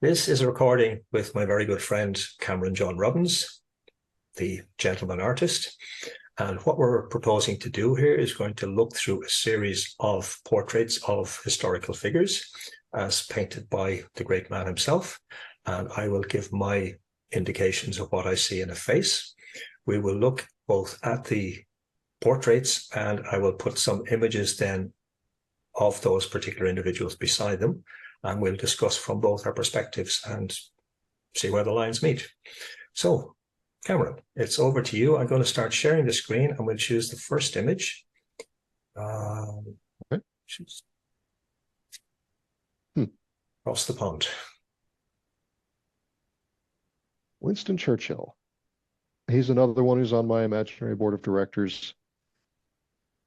This is a recording with my very good friend Cameron John Robbins, the gentleman artist. And what we're proposing to do here is going to look through a series of portraits of historical figures as painted by the great man himself. And I will give my indications of what I see in a face. We will look both at the portraits and I will put some images then of those particular individuals beside them. And we'll discuss from both our perspectives and see where the lines meet. So, Cameron, it's over to you. I'm going to start sharing the screen and we'll choose the first image. Okay. Across the pond. Winston Churchill. He's another one who's on my imaginary board of directors.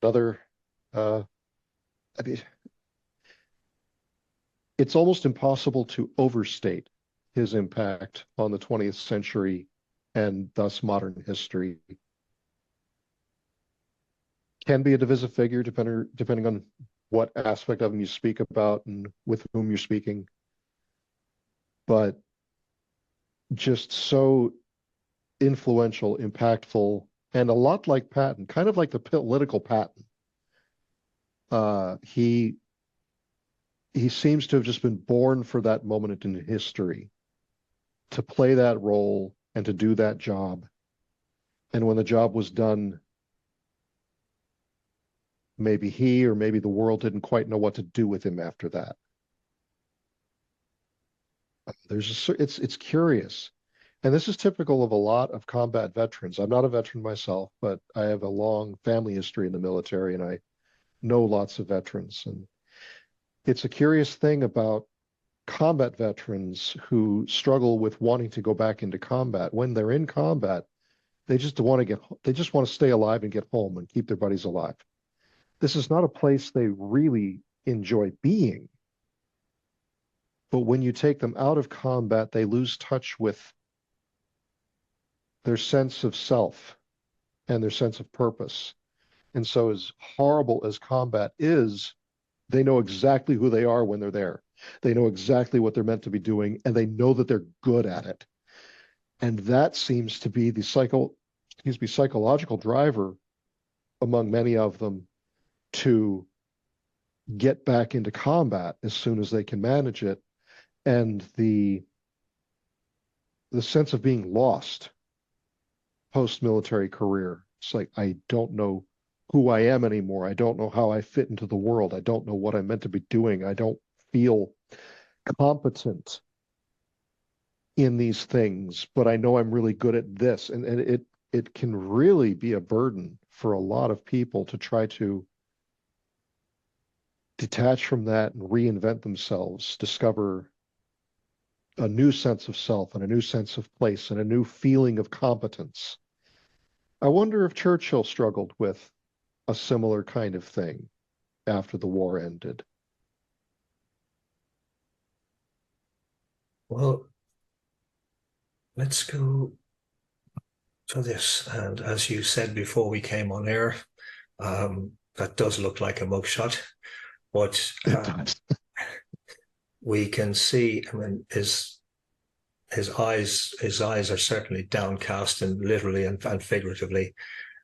Another, it's almost impossible to overstate his impact on the 20th century and thus modern history. Can be a divisive figure depending on what aspect of him you speak about and with whom you're speaking. But just so influential, impactful, and a lot like Patton, kind of like the political Patton. He seems to have just been born for that moment in history, to play that role and to do that job. And when the job was done, maybe he or maybe the world didn't quite know what to do with him after that. It's curious. And this is typical of a lot of combat veterans. I'm not a veteran myself, but I have a long family history in the military and I know lots of veterans. And it's a curious thing about combat veterans who struggle with wanting to go back into combat. When they're in combat, they just want to stay alive and get home and keep their buddies alive. This is not a place they really enjoy being. But when you take them out of combat, they lose touch with their sense of self and their sense of purpose. And so as horrible as combat is, they know exactly who they are when they're there. They know exactly what they're meant to be doing, and they know that they're good at it. And that seems to be the psychological driver among many of them to get back into combat as soon as they can manage it. And the sense of being lost post-military career. It's like, I don't know who I am anymore. I don't know how I fit into the world. I don't know what I'm meant to be doing. I don't feel competent in these things, but I know I'm really good at this. And it can really be a burden for a lot of people to try to detach from that and reinvent themselves, discover a new sense of self and a new sense of place and a new feeling of competence. I wonder if Churchill struggled with a similar kind of thing after the war ended. Well, let's go to this. And as you said before we came on air, that does look like a mugshot, but we can see, I mean, his eyes are certainly downcast, and literally and figuratively.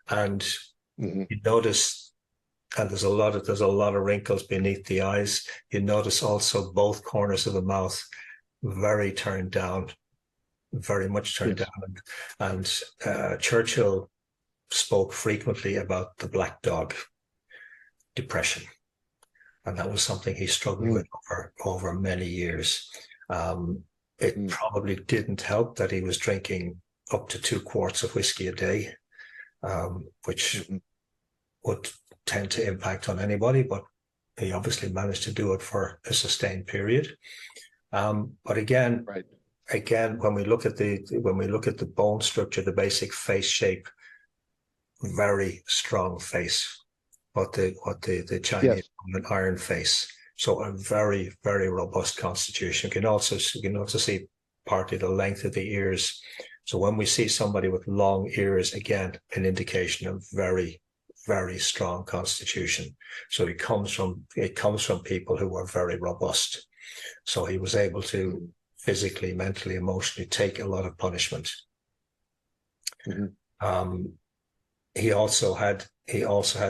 And you notice, and there's a lot of wrinkles beneath the eyes. You notice also both corners of the mouth very turned down, very much turned down. And Churchill spoke frequently about the black dog depression. And that was something he struggled with over many years. It probably didn't help that he was drinking up to 2 quarts of whiskey a day, which would tend to impact on anybody, but he obviously managed to do it for a sustained period. But again, when we look at the bone structure, the basic face shape, very strong face. What the Chinese call an iron face. So a very, very robust constitution. You can also see partly the length of the ears. So when we see somebody with long ears, again, an indication of very, very strong constitution. So it comes from people who are very robust. So he was able to physically, mentally, emotionally take a lot of punishment. He also had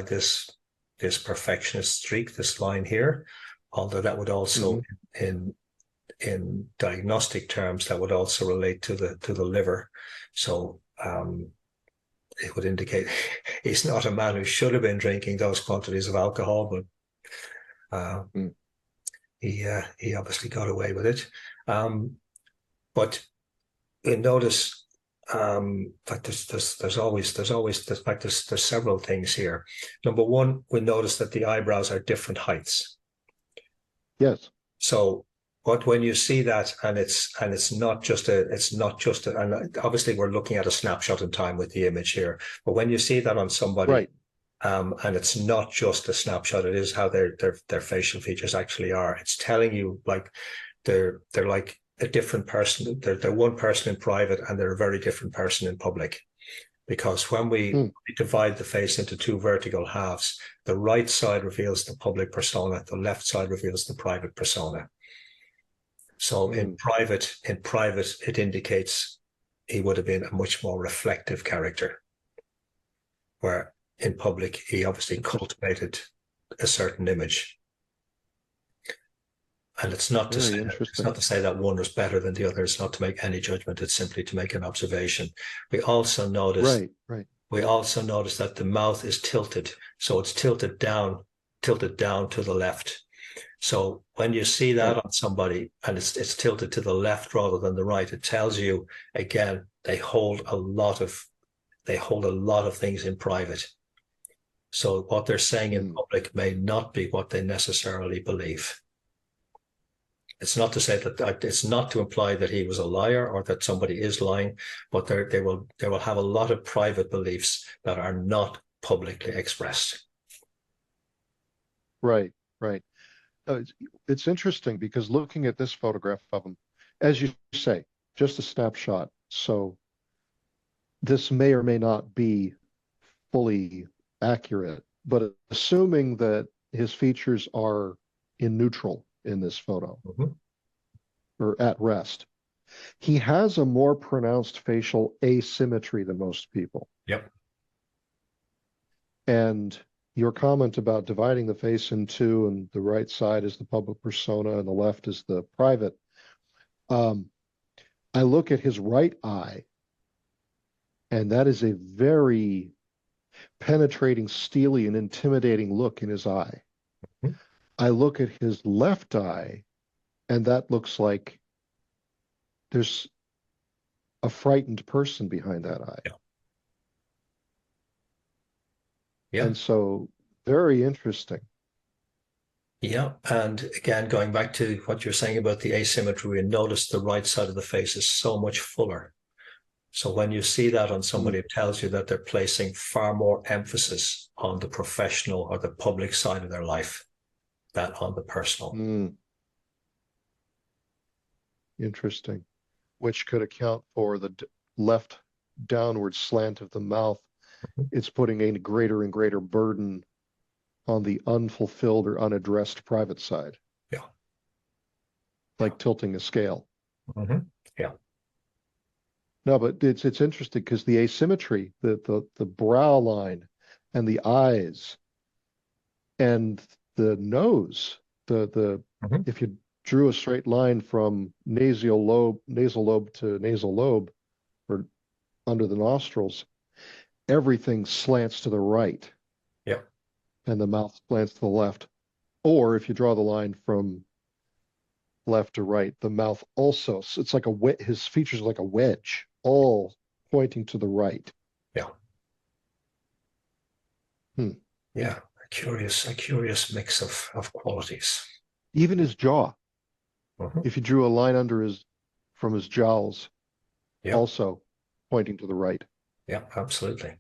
this perfectionist streak, this line here, although that would also in diagnostic terms that would also relate to the liver. So it would indicate he's not a man who should have been drinking those quantities of alcohol, but he obviously got away with it. But you notice that there's several things here. Number one, we notice that the eyebrows are different heights. Yes. So when you see that, and it's not just a, and obviously we're looking at a snapshot in time with the image here, but when you see that on somebody, right. And it's not just a snapshot, it is how their facial features actually are. It's telling you like they're like a different person. They're one person in private and they're a very different person in public. Because when we divide the face into two vertical halves, the right side reveals the public persona, the left side reveals the private persona. So in private, it indicates he would have been a much more reflective character, where in public, he obviously cultivated a certain image. And it's not to say that one was better than the other. It's not to make any judgment. It's simply to make an observation. We also notice that the mouth is tilted. So it's tilted down to the left. So when you see that on somebody and it's tilted to the left rather than the right, it tells you again they hold a lot of things in private. So what they're saying in public may not be what they necessarily believe. It's not to say that it's not to imply that he was a liar or that somebody is lying, but they will have a lot of private beliefs that are not publicly expressed. Right. It's interesting because looking at this photograph of him, as you say, just a snapshot. So this may or may not be fully accurate, but assuming that his features are in neutral in this photo or at rest, he has a more pronounced facial asymmetry than most people. Yep. And your comment about dividing the face in two and the right side is the public persona and the left is the private. I look at his right eye, and that is a very penetrating, steely, and intimidating look in his eye. I look at his left eye, and that looks like there's a frightened person behind that eye. Yeah. And so very interesting. Yeah. And again, going back to what you're saying about the asymmetry, we notice the right side of the face is so much fuller. So when you see that on somebody, it tells you that they're placing far more emphasis on the professional or the public side of their life than on the personal. Interesting. Which could account for the left downward slant of the mouth. It's putting a greater and greater burden on the unfulfilled or unaddressed private side. Yeah. Like tilting a scale. Yeah. No, but it's interesting because the asymmetry, the brow line and the eyes and the nose, if you drew a straight line from nasal lobe to nasal lobe or under the nostrils, everything slants to the right. Yeah. And the mouth slants to the left. Or if you draw the line from left to right, the mouth also, it's like his features are like a wedge, all pointing to the right. Yeah. Yeah. A curious mix of qualities. Even his jaw. If you drew a line from his jowls, also pointing to the right. Yeah, absolutely.